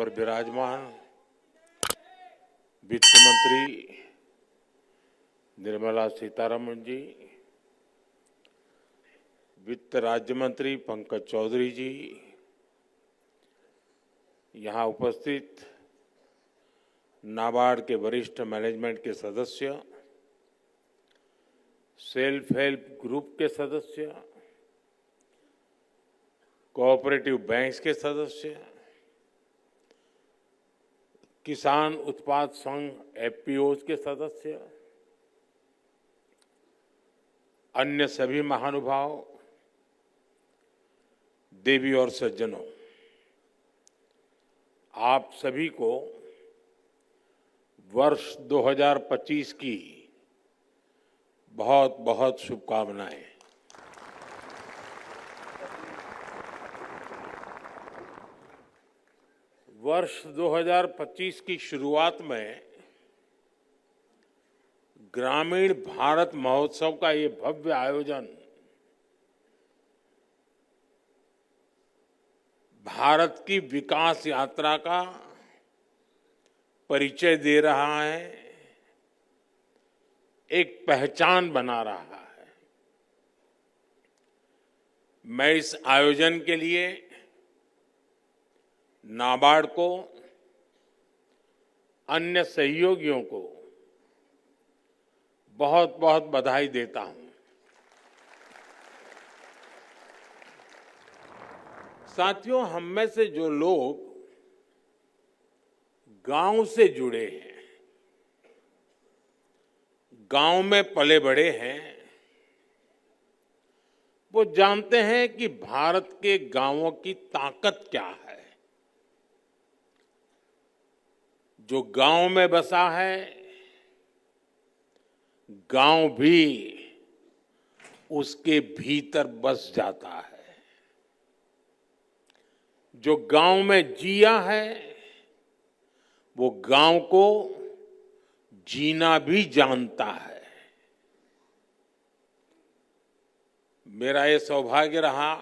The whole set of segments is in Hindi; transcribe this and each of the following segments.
पर विराजमान वित्त मंत्री निर्मला सीतारमण जी, वित्त राज्य मंत्री पंकज चौधरी जी, यहाँ उपस्थित नाबार्ड के वरिष्ठ मैनेजमेंट के सदस्य, सेल्फ हेल्प ग्रुप के सदस्य, कोऑपरेटिव बैंक्स के सदस्य, किसान उत्पाद संघ एफपीओज के सदस्य, अन्य सभी महानुभाव, देवी और सज्जनों, आप सभी को वर्ष 2025 की बहुत बहुत शुभकामनाएं। वर्ष 2025 की शुरुआत में ग्रामीण भारत महोत्सव का ये भव्य आयोजन भारत की विकास यात्रा का परिचय दे रहा है, एक पहचान बना रहा है। मैं इस आयोजन के लिए नाबार्ड को, अन्य सहयोगियों को बहुत बहुत बधाई देता हूं। साथियों, हम में से जो लोग गांव से जुड़े हैं, गांव में पले बड़े हैं, वो जानते हैं कि भारत के गांवों की ताकत क्या है। जो गांव में बसा है, गांव भी उसके भीतर बस जाता है। जो गांव में जिया है, वो गांव को जीना भी जानता है। मेरा ये सौभाग्य रहा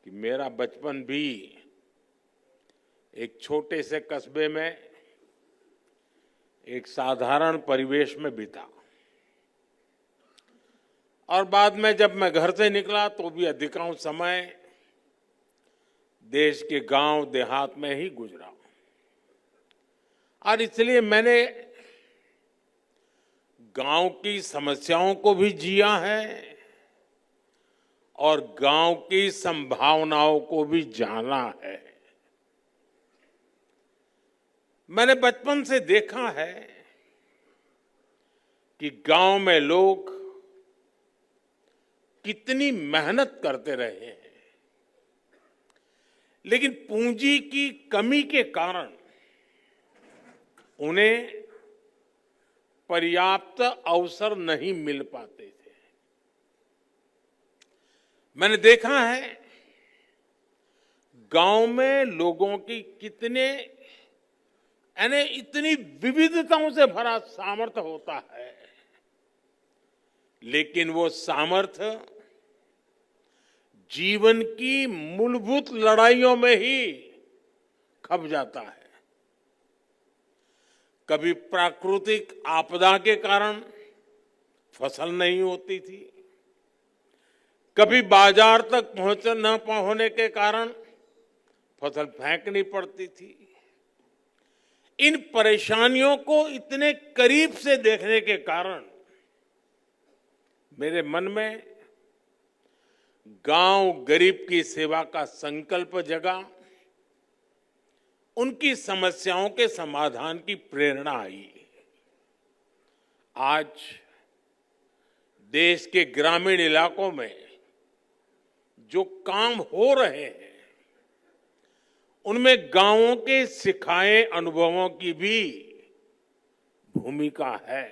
कि मेरा बचपन भी एक छोटे से कस्बे में एक साधारण परिवेश में बीता, और बाद में जब मैं घर से निकला तो भी अधिकांश समय देश के गांव देहात में ही गुजरा। और इसलिए मैंने गांव की समस्याओं को भी जिया है और गांव की संभावनाओं को भी जाना है। मैंने बचपन से देखा है कि गांव में लोग कितनी मेहनत करते रहे हैं, लेकिन पूंजी की कमी के कारण उन्हें पर्याप्त अवसर नहीं मिल पाते थे। मैंने देखा है गांव में लोगों की इतनी विविधताओं से भरा सामर्थ्य होता है, लेकिन वो सामर्थ्य जीवन की मूलभूत लड़ाइयों में ही खप जाता है। कभी प्राकृतिक आपदा के कारण फसल नहीं होती थी, कभी बाजार तक न होने के कारण फसल फेंकनी पड़ती थी। इन परेशानियों को इतने करीब से देखने के कारण मेरे मन में गांव गरीब की सेवा का संकल्प जगा, उनकी समस्याओं के समाधान की प्रेरणा आई। आज देश के ग्रामीण इलाकों में जो काम हो रहे हैं, उनमें गांवों के सिखाए अनुभवों की भी भूमिका है।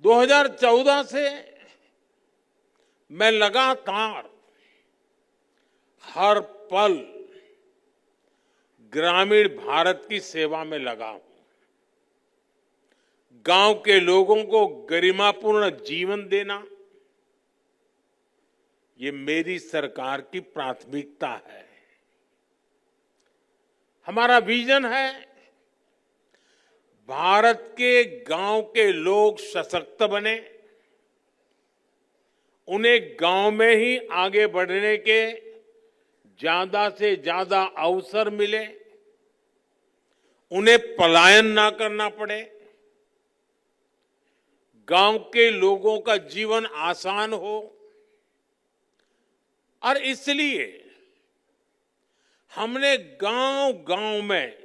2014 से मैं लगातार हर पल ग्रामीण भारत की सेवा में लगा हूं। गांव के लोगों को गरिमापूर्ण जीवन देना, ये मेरी सरकार की प्राथमिकता है। हमारा विजन है भारत के गांव के लोग सशक्त बने, उन्हें गांव में ही आगे बढ़ने के ज्यादा से ज्यादा अवसर मिले, उन्हें पलायन ना करना पड़े, गांव के लोगों का जीवन आसान हो। और इसलिए हमने गांव-गांव में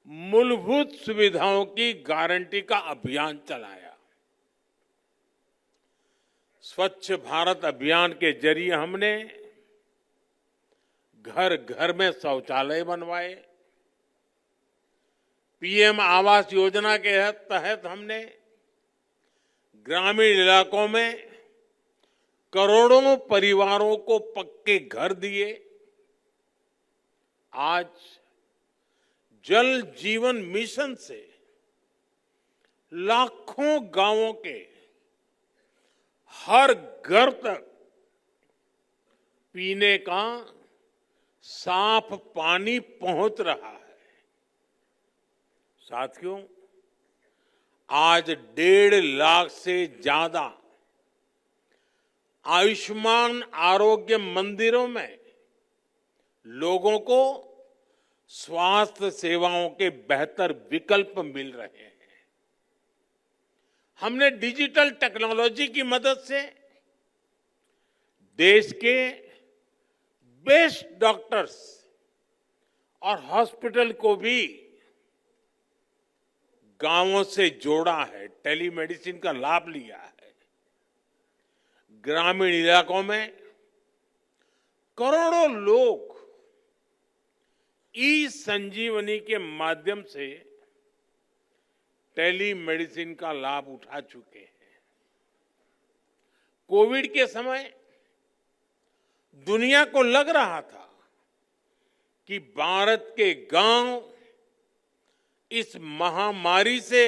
मूलभूत सुविधाओं की गारंटी का अभियान चलाया। स्वच्छ भारत अभियान के जरिए हमने घर घर में शौचालय बनवाए। पीएम आवास योजना के तहत हमने ग्रामीण इलाकों में करोड़ों परिवारों को पक्के घर दिए। आज जल जीवन मिशन से लाखों गांवों के हर घर तक पीने का साफ पानी पहुंच रहा है। साथियों, आज 1.5 लाख से ज्यादा आयुष्मान आरोग्य मंदिरों में लोगों को स्वास्थ्य सेवाओं के बेहतर विकल्प मिल रहे हैं। हमने डिजिटल टेक्नोलॉजी की मदद से देश के बेस्ट डॉक्टर्स और हॉस्पिटल को भी गांवों से जोड़ा है, टेलीमेडिसिन का लाभ लिया है। ग्रामीण इलाकों में करोड़ों लोग ई संजीवनी के माध्यम से टेलीमेडिसिन का लाभ उठा चुके हैं। कोविड के समय दुनिया को लग रहा था कि भारत के गांव इस महामारी से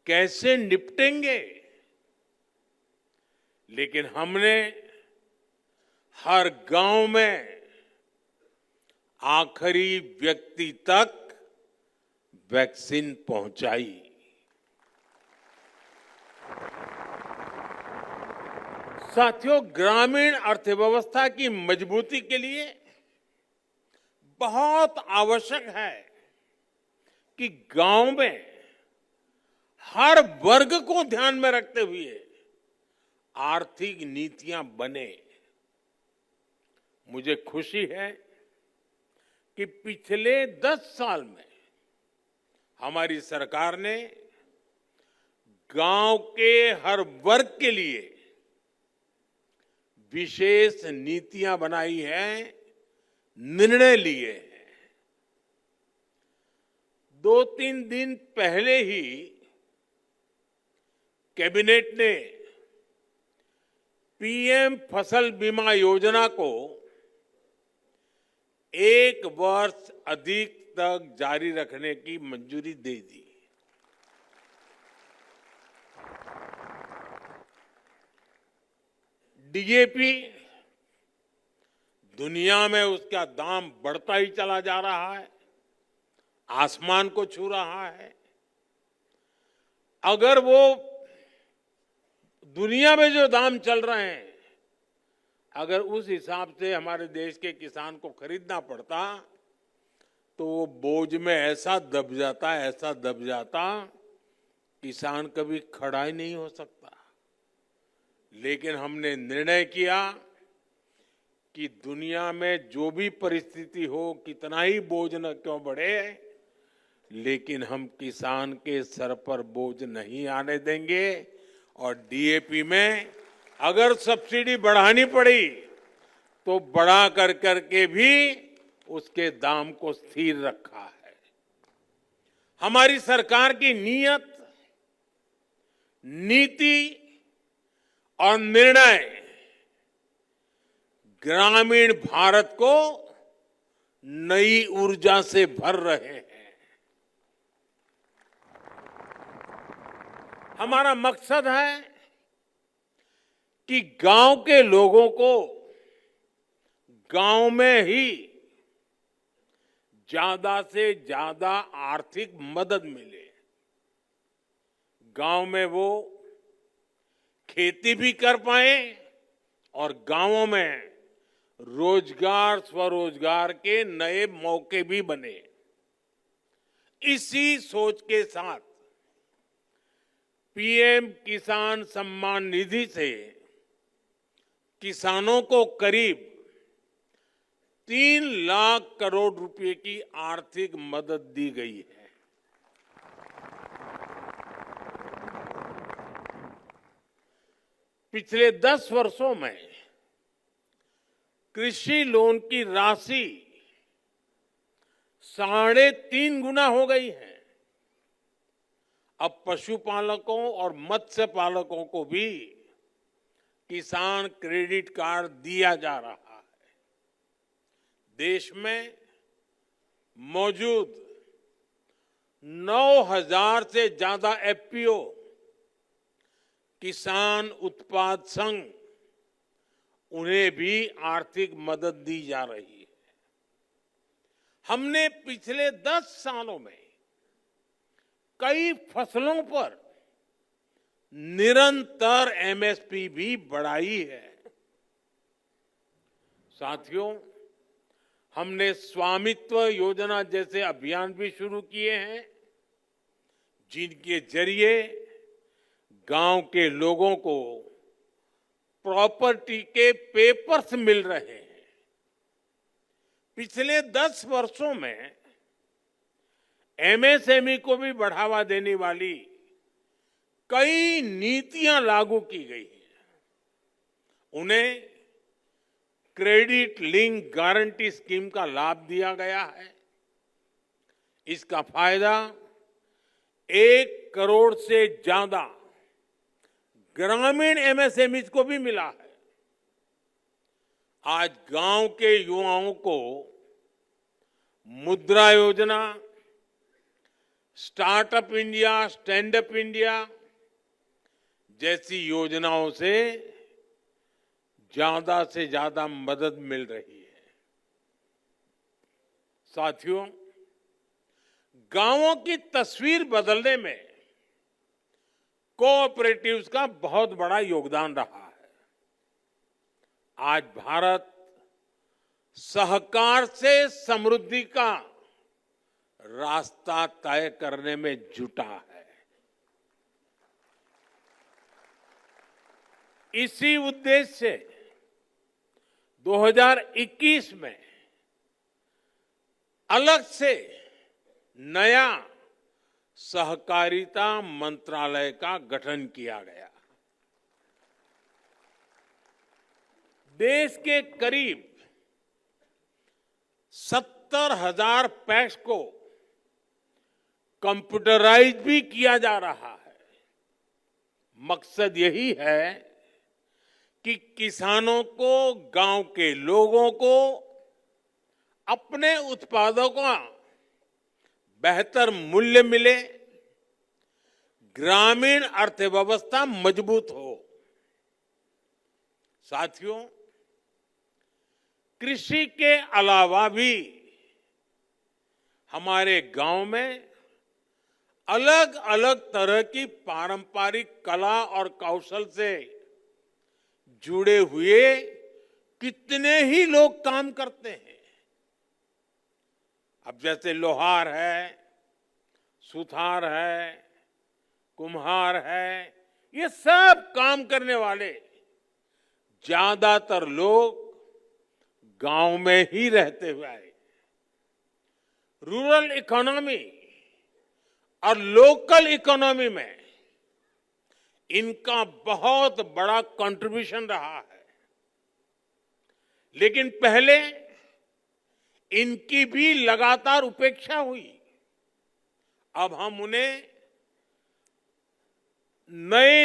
कैसे निपटेंगे, लेकिन हमने हर गांव में आखिरी व्यक्ति तक वैक्सीन पहुंचाई। साथियों, ग्रामीण अर्थव्यवस्था की मजबूती के लिए बहुत आवश्यक है कि गांव में हर वर्ग को ध्यान में रखते हुए आर्थिक नीतियां बने। मुझे खुशी है कि पिछले 10 साल में हमारी सरकार ने गांव के हर वर्ग के लिए विशेष नीतियां बनाई हैं, निर्णय लिए हैं। 2-3 दिन पहले ही कैबिनेट ने पीएम फसल बीमा योजना को 1 वर्ष अधिक तक जारी रखने की मंजूरी दे दी। डीएपी दुनिया में उसका दाम बढ़ता ही चला जा रहा है, आसमान को छू रहा है। अगर वो दुनिया में जो दाम चल रहे हैं, अगर उस हिसाब से हमारे देश के किसान को खरीदना पड़ता तो वो बोझ में ऐसा दब जाता किसान कभी खड़ा ही नहीं हो सकता। लेकिन हमने निर्णय किया कि दुनिया में जो भी परिस्थिति हो, कितना ही बोझ न क्यों बढ़े, लेकिन हम किसान के सर पर बोझ नहीं आने देंगे। और डीएपी में अगर सब्सिडी बढ़ानी पड़ी तो बढ़ा करके भी उसके दाम को स्थिर रखा है। हमारी सरकार की नीयत, नीति और निर्णय ग्रामीण भारत को नई ऊर्जा से भर रहे हैं। हमारा मकसद है कि गांव के लोगों को गांव में ही ज्यादा से ज्यादा आर्थिक मदद मिले। गांव में वो खेती भी कर पाए और गांवों में रोजगार स्वरोजगार के नए मौके भी बने। इसी सोच के साथ पीएम किसान सम्मान निधि से किसानों को करीब 3 लाख करोड़ रुपए की आर्थिक मदद दी गई है। पिछले 10 वर्षों में कृषि लोन की राशि 3.5 गुना हो गई है। अब पशुपालकों और मत्स्य पालकों को भी किसान क्रेडिट कार्ड दिया जा रहा है। देश में मौजूद 9,000 से ज्यादा एफपीओ किसान उत्पाद संघ, उन्हें भी आर्थिक मदद दी जा रही है। हमने पिछले 10 सालों में कई फसलों पर निरंतर एमएसपी भी बढ़ाई है। साथियों, हमने स्वामित्व योजना जैसे अभियान भी शुरू किए हैं, जिनके जरिए गांव के लोगों को प्रॉपर्टी के पेपर्स मिल रहे हैं। पिछले 10 वर्षों में एमएसएमई को भी बढ़ावा देने वाली कई नीतियां लागू की गई हैं। उन्हें क्रेडिट लिंक गारंटी स्कीम का लाभ दिया गया है। इसका फायदा 1 करोड़ से ज्यादा ग्रामीण एमएसएमईज को भी मिला है। आज गांव के युवाओं को मुद्रा योजना, startup India, stand up India जैसी योजनाओं से ज्यादा मदद मिल रही है। साथियों, गांवों की तस्वीर बदलने में कोऑपरेटिव्स का बहुत बड़ा योगदान रहा है। आज भारत सहकार से समृद्धि का रास्ता तय करने में जुटा है। इसी उद्देश्य से 2021 में अलग से नया सहकारिता मंत्रालय का गठन किया गया। देश के करीब 70,000 पैक्स को कंप्यूटराइज भी किया जा रहा है। मकसद यही है कि किसानों को, गांव के लोगों को अपने उत्पादों का बेहतर मूल्य मिले, ग्रामीण अर्थव्यवस्था मजबूत हो। साथियों, कृषि के अलावा भी हमारे गांव में अलग अलग तरह की पारंपरिक कला और कौशल से जुड़े हुए कितने ही लोग काम करते हैं। अब जैसे लोहार है, सुथार है, कुम्हार है, ये सब काम करने वाले ज्यादातर लोग गांव में ही रहते हुए आए। रूरल इकोनॉमी और लोकल इकोनॉमी में इनका बहुत बड़ा कंट्रीब्यूशन रहा है। लेकिन पहले इनकी भी लगातार उपेक्षा हुई। अब हम उन्हें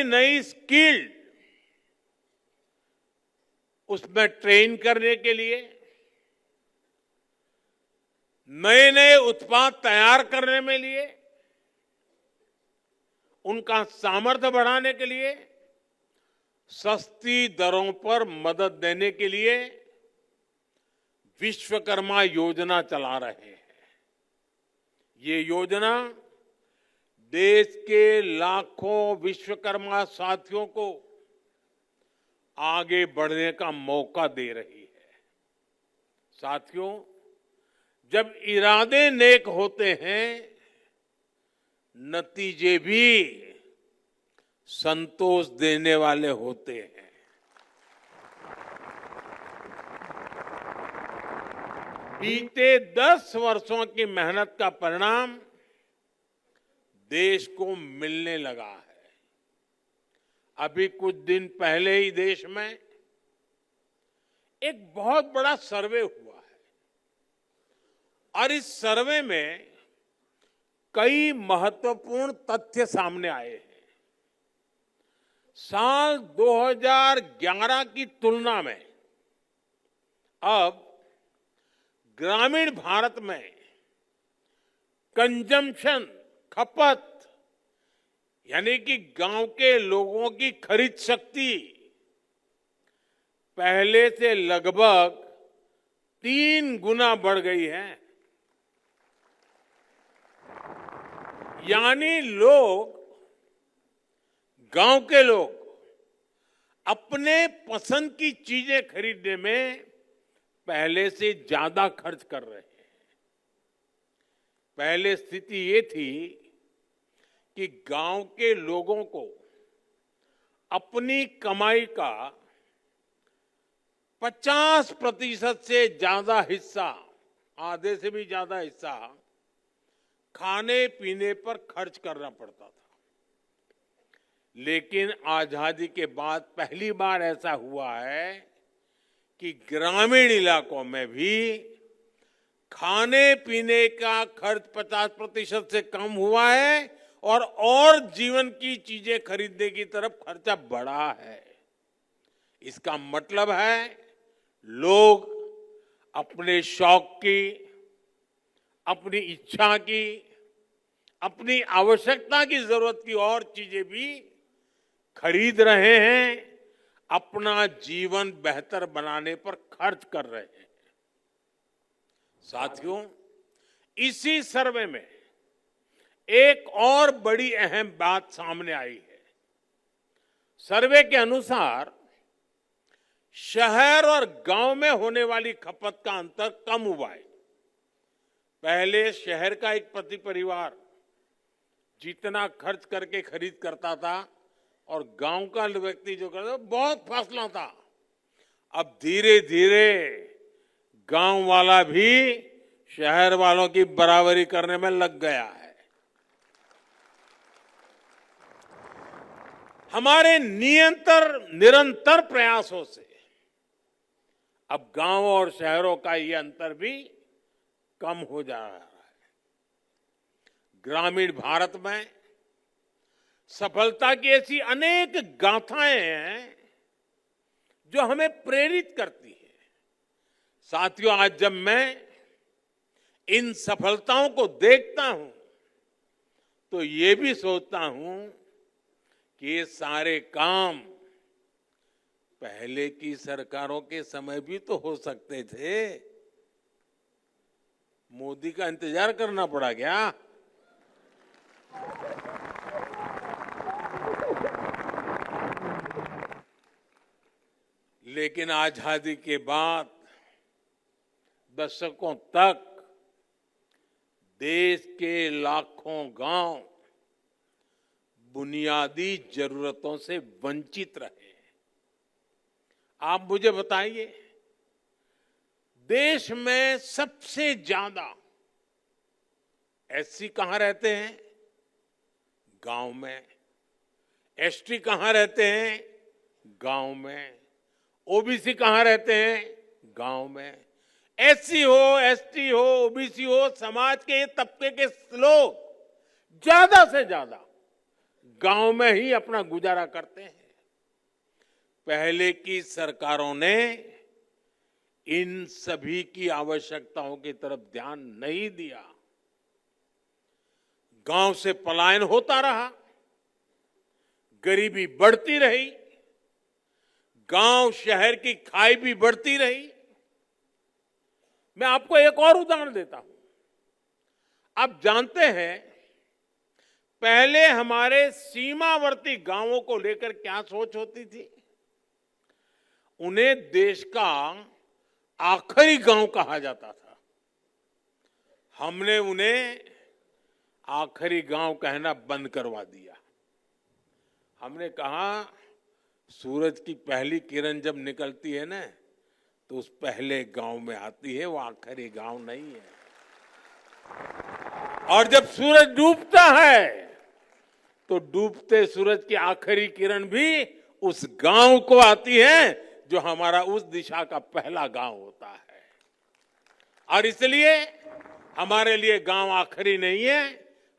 नई स्किल उसमें ट्रेन करने के लिए, नए उत्पाद तैयार करने में लिए, उनका सामर्थ्य बढ़ाने के लिए, सस्ती दरों पर मदद देने के लिए विश्वकर्मा योजना चला रहे हैं। ये योजना देश के लाखों विश्वकर्मा साथियों को आगे बढ़ने का मौका दे रही है। साथियों, जब इरादे नेक होते हैं, नतीजे भी संतोष देने वाले होते हैं। बीते 10 वर्षों की मेहनत का परिणाम देश को मिलने लगा है। अभी कुछ दिन पहले ही देश में एक बहुत बड़ा सर्वे हुआ है और इस सर्वे में कई महत्वपूर्ण तथ्य सामने आए हैं। साल 2011 की तुलना में अब ग्रामीण भारत में कंजम्पशन, खपत, यानी कि गांव के लोगों की खरीद शक्ति पहले से लगभग 3 गुना बढ़ गई है। यानी गांव के लोग अपने पसंद की चीजें खरीदने में पहले से ज्यादा खर्च कर रहे हैं। पहले स्थिति ये थी कि गांव के लोगों को अपनी कमाई का 50% से ज्यादा हिस्सा, आधे से भी ज्यादा हिस्सा खाने पीने पर खर्च करना पड़ता था। लेकिन आजादी के बाद पहली बार ऐसा हुआ है कि ग्रामीण इलाकों में भी खाने पीने का खर्च 50% से कम हुआ है और जीवन की चीजें खरीदने की तरफ खर्चा बढ़ा है। इसका मतलब है लोग अपने शौक की, अपनी इच्छा की, अपनी आवश्यकता की जरूरत की और चीजें भी खरीद रहे हैं, अपना जीवन बेहतर बनाने पर खर्च कर रहे हैं। साथियों, इसी सर्वे में एक और बड़ी अहम बात सामने आई है। सर्वे के अनुसार शहर और गांव में होने वाली खपत का अंतर कम हुआ है। पहले शहर का एक प्रति परिवार जितना खर्च करके खरीद करता था और गांव का व्यक्ति जो करता था, बहुत फासला था। अब धीरे धीरे गांव वाला भी शहर वालों की बराबरी करने में लग गया है। हमारे निरंतर प्रयासों से अब गांव और शहरों का ये अंतर भी कम हो जा रहा है। ग्रामीण भारत में सफलता की ऐसी अनेक गाथाएं हैं जो हमें प्रेरित करती है। साथियों, आज जब मैं इन सफलताओं को देखता हूं तो ये भी सोचता हूं कि ये सारे काम पहले की सरकारों के समय भी तो हो सकते थे। मोदी का इंतजार करना पड़ा क्या? लेकिन आजादी के बाद दशकों तक देश के लाखों गांव बुनियादी जरूरतों से वंचित रहे। आप मुझे बताइए, देश में सबसे ज्यादा एससी कहां रहते हैं? गांव में। एसटी कहां रहते हैं? गांव में। ओबीसी कहां रहते हैं? गांव में। एससी हो, एसटी हो, ओबीसी हो, समाज के तबके के लोग ज्यादा से ज्यादा गांव में ही अपना गुजारा करते हैं। पहले की सरकारों ने इन सभी की आवश्यकताओं की तरफ ध्यान नहीं दिया। गांव से पलायन होता रहा, गरीबी बढ़ती रही, गांव शहर की खाई भी बढ़ती रही। मैं आपको एक और उदाहरण देता हूं। आप जानते हैं पहले हमारे सीमावर्ती गांवों को लेकर क्या सोच होती थी? उन्हें देश का आखिरी गांव कहा जाता था। हमने उन्हें आखिरी गांव कहना बंद करवा दिया। हमने कहा सूरज की पहली किरण जब निकलती है ना, तो उस पहले गांव में आती है, वो आखिरी गांव नहीं है। और जब सूरज डूबता है तो डूबते सूरज की आखिरी किरण भी उस गांव को आती है जो हमारा उस दिशा का पहला गांव होता है। और इसलिए हमारे लिए गांव आखिरी नहीं है,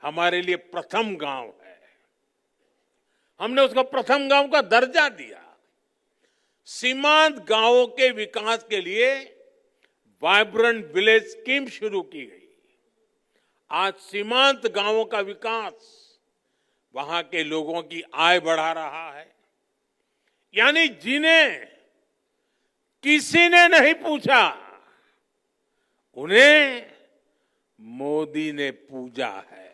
हमारे लिए प्रथम गांव है। हमने उसको प्रथम गांव का दर्जा दिया। सीमांत गांवों के विकास के लिए वाइब्रेंट विलेज स्कीम शुरू की गई। आज सीमांत गांवों का विकास वहां के लोगों की आय बढ़ा रहा है। यानी जिन्हें किसी ने नहीं पूछा, उन्हें मोदी ने पूजा है।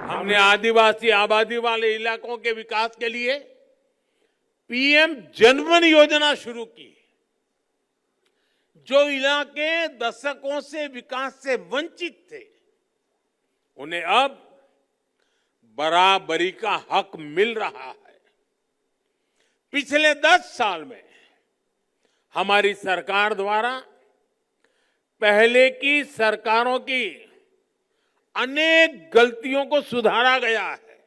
हमने आदिवासी आबादी वाले इलाकों के विकास के लिए पीएम जनधन योजना शुरू की। जो इलाके दशकों से विकास से वंचित थे, उन्हें अब बराबरी का हक मिल रहा है। पिछले 10 साल में हमारी सरकार द्वारा पहले की सरकारों की अनेक गलतियों को सुधारा गया है।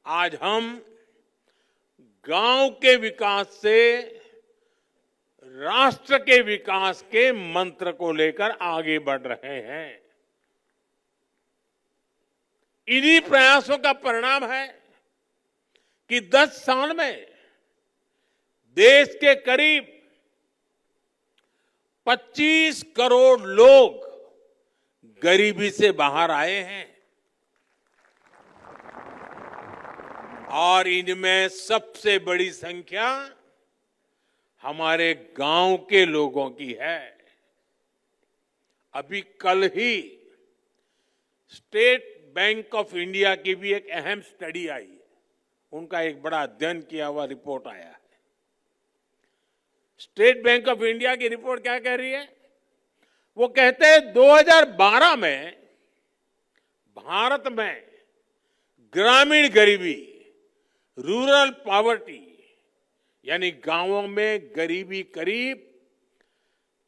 आज हम गांव के विकास से राष्ट्र के विकास के मंत्र को लेकर आगे बढ़ रहे हैं। इन्हीं प्रयासों का परिणाम है कि 10 साल में देश के करीब 25 करोड़ लोग गरीबी से बाहर आए हैं। और इनमें सबसे बड़ी संख्या हमारे गांव के लोगों की है। अभी कल ही स्टेट बैंक ऑफ इंडिया की भी एक अहम स्टडी आई है। उनका एक बड़ा अध्ययन किया हुआ रिपोर्ट आया है। स्टेट बैंक ऑफ इंडिया की रिपोर्ट क्या कह रही है? वो कहते हैं 2012 में भारत में ग्रामीण गरीबी, रूरल पॉवर्टी, यानी गांवों में गरीबी करीब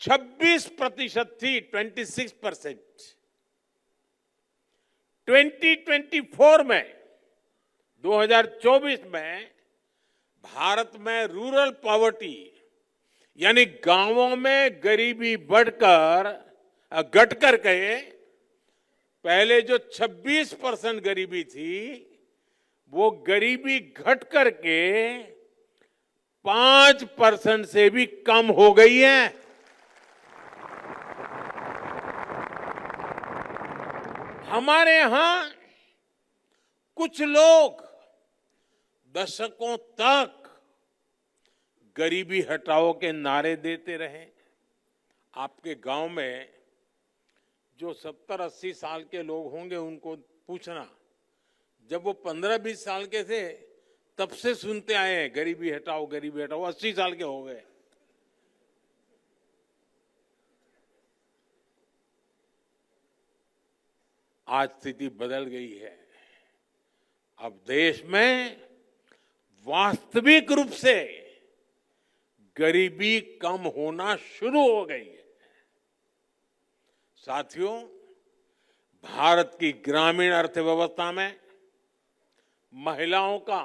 26% थी, 26%। 2024 में 2024 में भारत में रूरल पॉवर्टी यानी गांवों में गरीबी घट कर के पहले जो 26% गरीबी थी, वो गरीबी घट करके 5% से भी कम हो गई है। हमारे यहां कुछ लोग दशकों तक गरीबी हटाओ के नारे देते रहे। आपके गांव में जो 70-80 साल के लोग होंगे, उनको पूछना, जब वो 15-20 साल के थे तब से सुनते आए हैं गरीबी हटाओ, गरीबी हटाओ। 80 साल के हो गए। आज स्थिति बदल गई है। अब देश में वास्तविक रूप से गरीबी कम होना शुरू हो गई है। साथियों, भारत की ग्रामीण अर्थव्यवस्था में महिलाओं का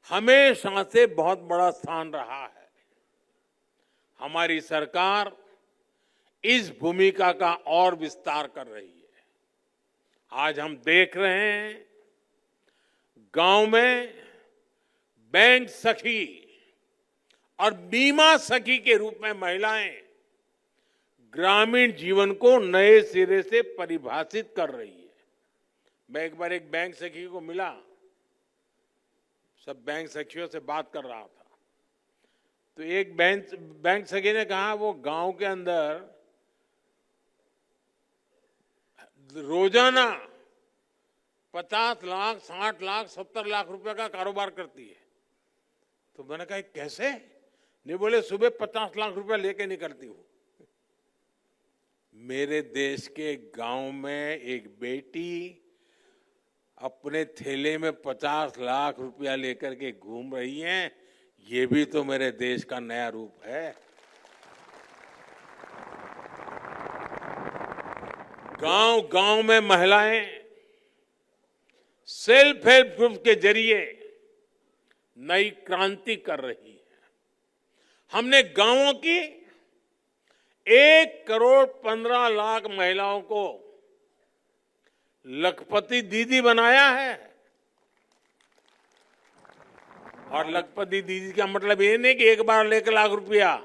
हमेशा से बहुत बड़ा स्थान रहा है। हमारी सरकार इस भूमिका का और विस्तार कर रही है। आज हम देख रहे हैं गांव में बैंक सखी और बीमा सखी के रूप में महिलाएं ग्रामीण जीवन को नए सिरे से परिभाषित कर रही है। मैं एक बार एक बैंक सखी को मिला, सब बैंक सखियों से बात कर रहा था। तो एक बैंक सखी ने कहा वो गांव के अंदर रोजाना 50 लाख, 60 लाख, 70 लाख रुपए का कारोबार करती है। तो मैंने कहा कैसे? नहीं, बोले सुबह 50 लाख रुपए लेके निकलती हूँ। मेरे देश के गांव में एक बेटी अपने थैले में 50 लाख रुपया लेकर के घूम रही है, ये भी तो मेरे देश का नया रूप है। गांव गांव में महिलाएं सेल्फ हेल्प ग्रुप के जरिए नई क्रांति कर रही है। हमने गांवों की 1,15,00,000 महिलाओं को लखपति दीदी बनाया है। और लखपति दीदी का मतलब ये नहीं कि एक बार 1 लाख रुपया,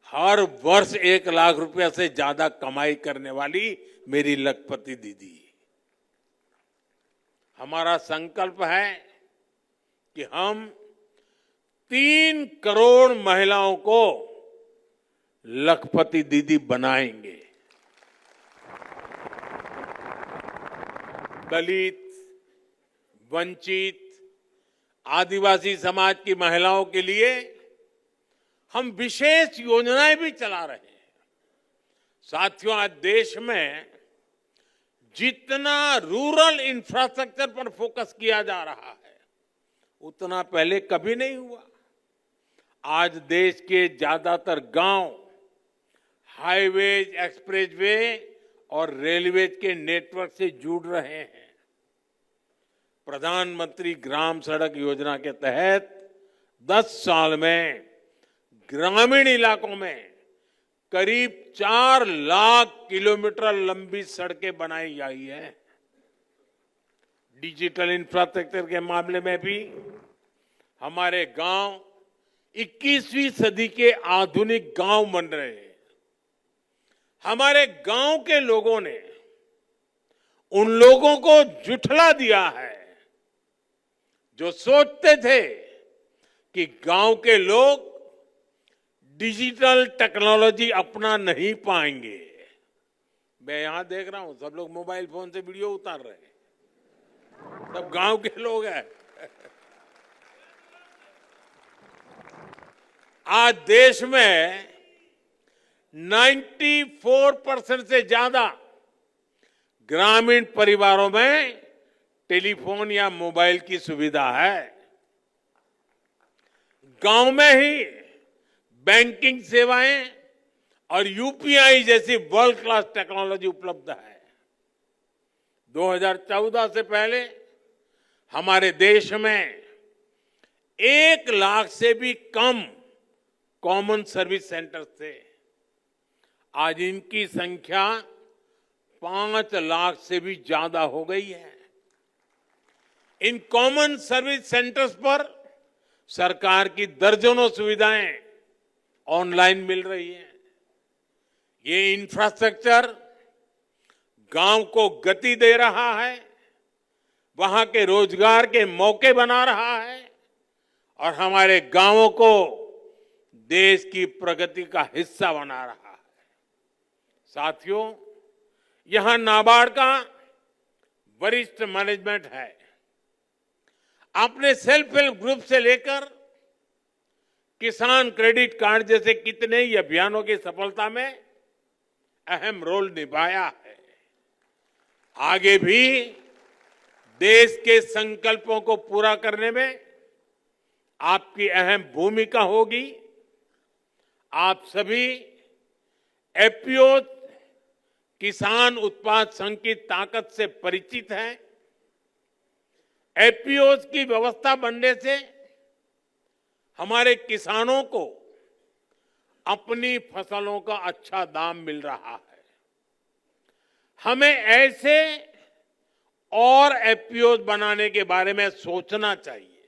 हर वर्ष 1 लाख रुपया से ज्यादा कमाई करने वाली मेरी लखपति दीदी। हमारा संकल्प है कि हम 3 करोड़ महिलाओं को लखपति दीदी बनाएंगे। दलित, वंचित, आदिवासी समाज की महिलाओं के लिए हम विशेष योजनाएं भी चला रहे हैं। साथियों, आज देश में जितना रूरल इंफ्रास्ट्रक्चर पर फोकस किया जा रहा है, उतना पहले कभी नहीं हुआ। आज देश के ज्यादातर गांव हाईवेज, एक्सप्रेसवे और रेलवेज के नेटवर्क से जुड़ रहे हैं। प्रधानमंत्री ग्राम सड़क योजना के तहत 10 साल में ग्रामीण इलाकों में करीब 4 लाख किलोमीटर लंबी सड़कें बनाई गई है। डिजिटल इंफ्रास्ट्रक्चर के मामले में भी हमारे गांव 21वीं सदी के आधुनिक गांव बन रहे हैं। हमारे गांव के लोगों ने उन लोगों को जुठला दिया है जो सोचते थे कि गांव के लोग डिजिटल टेक्नोलॉजी अपना नहीं पाएंगे। मैं यहां देख रहा हूं सब लोग मोबाइल फोन से वीडियो उतार रहे हैं, सब गांव के लोग हैं। आज देश में 94% से ज्यादा ग्रामीण परिवारों में टेलीफोन या मोबाइल की सुविधा है। गांव में ही बैंकिंग सेवाएं और यूपीआई जैसी वर्ल्ड क्लास टेक्नोलॉजी उपलब्ध है। 2014 से पहले हमारे देश में 1 लाख से भी कम कॉमन सर्विस सेंटर्स थे। आज इनकी संख्या 5 लाख से भी ज्यादा हो गई है। इन कॉमन सर्विस सेंटर्स पर सरकार की दर्जनों सुविधाएं ऑनलाइन मिल रही हैं। ये इंफ्रास्ट्रक्चर गांव को गति दे रहा है, वहां के रोजगार के मौके बना रहा है और हमारे गांवों को देश की प्रगति का हिस्सा बना रहा है। साथियों, यहां नाबार्ड का वरिष्ठ मैनेजमेंट है। आपने सेल्फ हेल्प ग्रुप से लेकर किसान क्रेडिट कार्ड जैसे कितने ही अभियानों की सफलता में अहम रोल निभाया है। आगे भी देश के संकल्पों को पूरा करने में आपकी अहम भूमिका होगी। आप सभी एफपीओ किसान उत्पाद संघ की ताकत से परिचित हैं। एफपीओ की व्यवस्था बनने से हमारे किसानों को अपनी फसलों का अच्छा दाम मिल रहा है। हमें ऐसे और एफपीओ बनाने के बारे में सोचना चाहिए,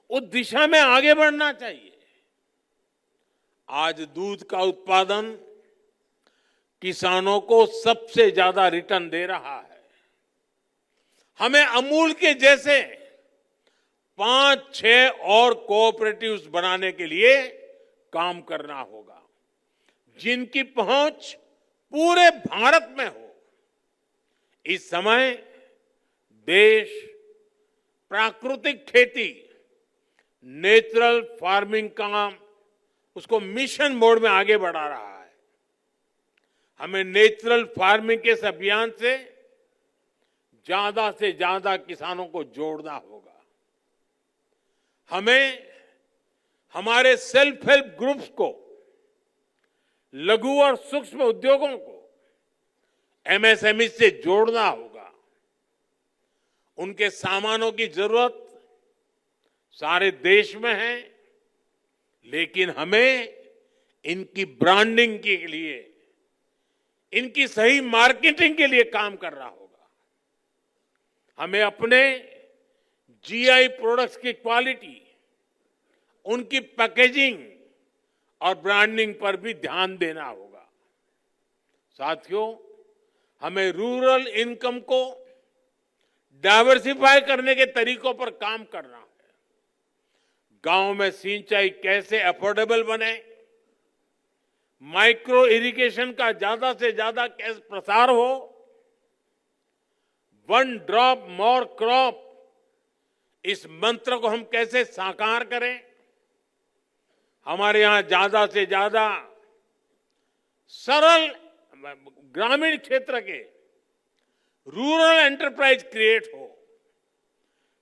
उस दिशा में आगे बढ़ना चाहिए। आज दूध का उत्पादन किसानों को सबसे ज्यादा रिटर्न दे रहा है। हमें अमूल के जैसे 5-6 और कोऑपरेटिव्स बनाने के लिए काम करना होगा, जिनकी पहुंच पूरे भारत में हो। इस समय देश प्राकृतिक खेती, नेचुरल फार्मिंग का उसको मिशन मोड में आगे बढ़ा रहा है। हमें नेचुरल फार्मिंग के इस अभियान से ज्यादा किसानों को जोड़ना होगा। हमें हमारे सेल्फ हेल्प ग्रुप्स को, लघु और सूक्ष्म उद्योगों को एमएसएमई से जोड़ना होगा। उनके सामानों की जरूरत सारे देश में है, लेकिन हमें इनकी ब्रांडिंग के लिए, इनकी सही मार्केटिंग के लिए काम करना होगा। हमें अपने जीआई प्रोडक्ट्स की क्वालिटी, उनकी पैकेजिंग और ब्रांडिंग पर भी ध्यान देना होगा। साथियों, हमें रूरल इनकम को डाइवर्सिफाई करने के तरीकों पर काम करना है। गांव में सिंचाई कैसे अफोर्डेबल बने, माइक्रो इरिगेशन का ज्यादा से ज्यादा कैसे प्रसार हो, वन ड्रॉप मोर क्रॉप, इस मंत्र को हम कैसे साकार करें। हमारे यहां ज्यादा से ज्यादा सरल ग्रामीण क्षेत्र के रूरल एंटरप्राइज क्रिएट हो,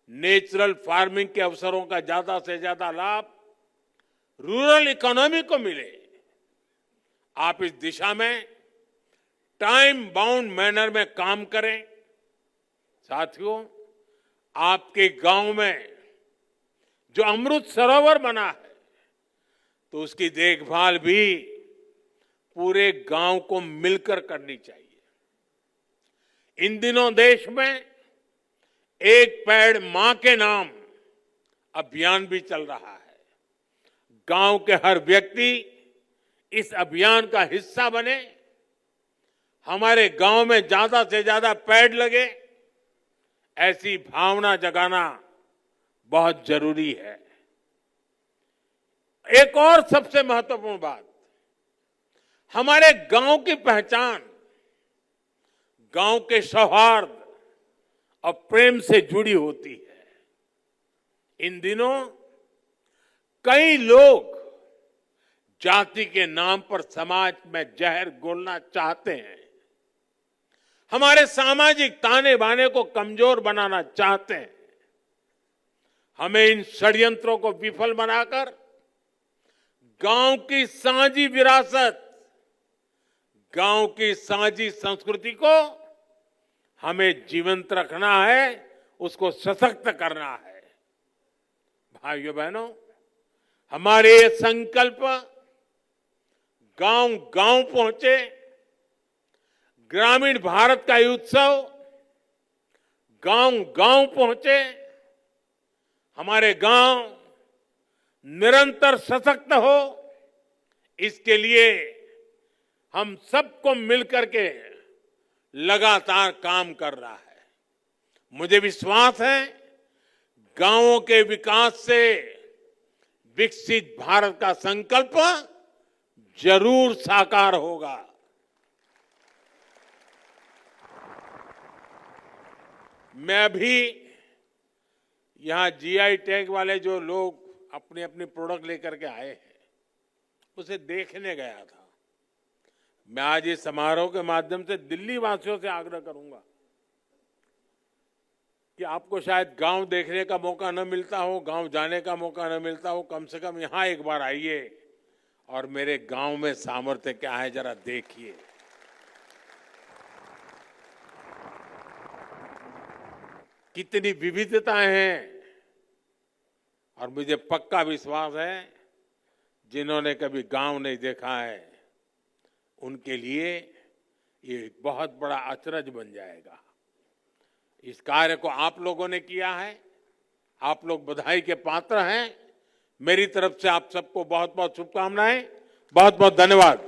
नेचुरल फार्मिंग के अवसरों का ज्यादा से ज्यादा लाभ रूरल इकोनॉमी को मिले। आप इस दिशा में टाइम बाउंड मैनर में काम करें। साथियों, आपके गांव में जो अमृत सरोवर बना है, तो उसकी देखभाल भी पूरे गांव को मिलकर करनी चाहिए। इन दिनों देश में एक पेड़ मां के नाम अभियान भी चल रहा है। गांव के हर व्यक्ति इस अभियान का हिस्सा बने, हमारे गांव में ज्यादा से ज्यादा पेड़ लगे, ऐसी भावना जगाना बहुत जरूरी है। एक और सबसे महत्वपूर्ण बात, हमारे गांव की पहचान गांव के सौहार्द और प्रेम से जुड़ी होती है। इन दिनों कई लोग जाति के नाम पर समाज में जहर घोलना चाहते हैं, हमारे सामाजिक ताने बाने को कमजोर बनाना चाहते हैं। हमें इन षड्यंत्रों को विफल बनाकर गांव की साझी विरासत, गांव की साझी संस्कृति को हमें जीवंत रखना है, उसको सशक्त करना है। भाइयों बहनों, हमारे ये संकल्प गांव गांव पहुंचे, ग्रामीण भारत का ये उत्सव गांव गांव पहुंचे, हमारे गांव निरंतर सशक्त हो, इसके लिए हम सबको मिलकर के लगातार काम कर रहा है। मुझे विश्वास है, गांवों के विकास से विकसित भारत का संकल्प जरूर साकार होगा। मैं अभी यहां जीआई टैग वाले जो लोग अपने अपने प्रोडक्ट लेकर के आए हैं, उसे देखने गया था। मैं आज इस समारोह के माध्यम से दिल्ली वासियों से आग्रह करूंगा कि आपको शायद गांव देखने का मौका न मिलता हो, गांव जाने का मौका न मिलता हो, कम से कम यहां एक बार आइए और मेरे गांव में सामर्थ्य क्या है जरा देखिए। कितनी विविधताएं हैं, और मुझे पक्का विश्वास है जिन्होंने कभी गांव नहीं देखा है उनके लिए ये एक बहुत बड़ा अचरज बन जाएगा। इस कार्य को आप लोगों ने किया है, आप लोग बधाई के पात्र हैं। मेरी तरफ से आप सबको बहुत बहुत शुभकामनाएं, बहुत बहुत धन्यवाद।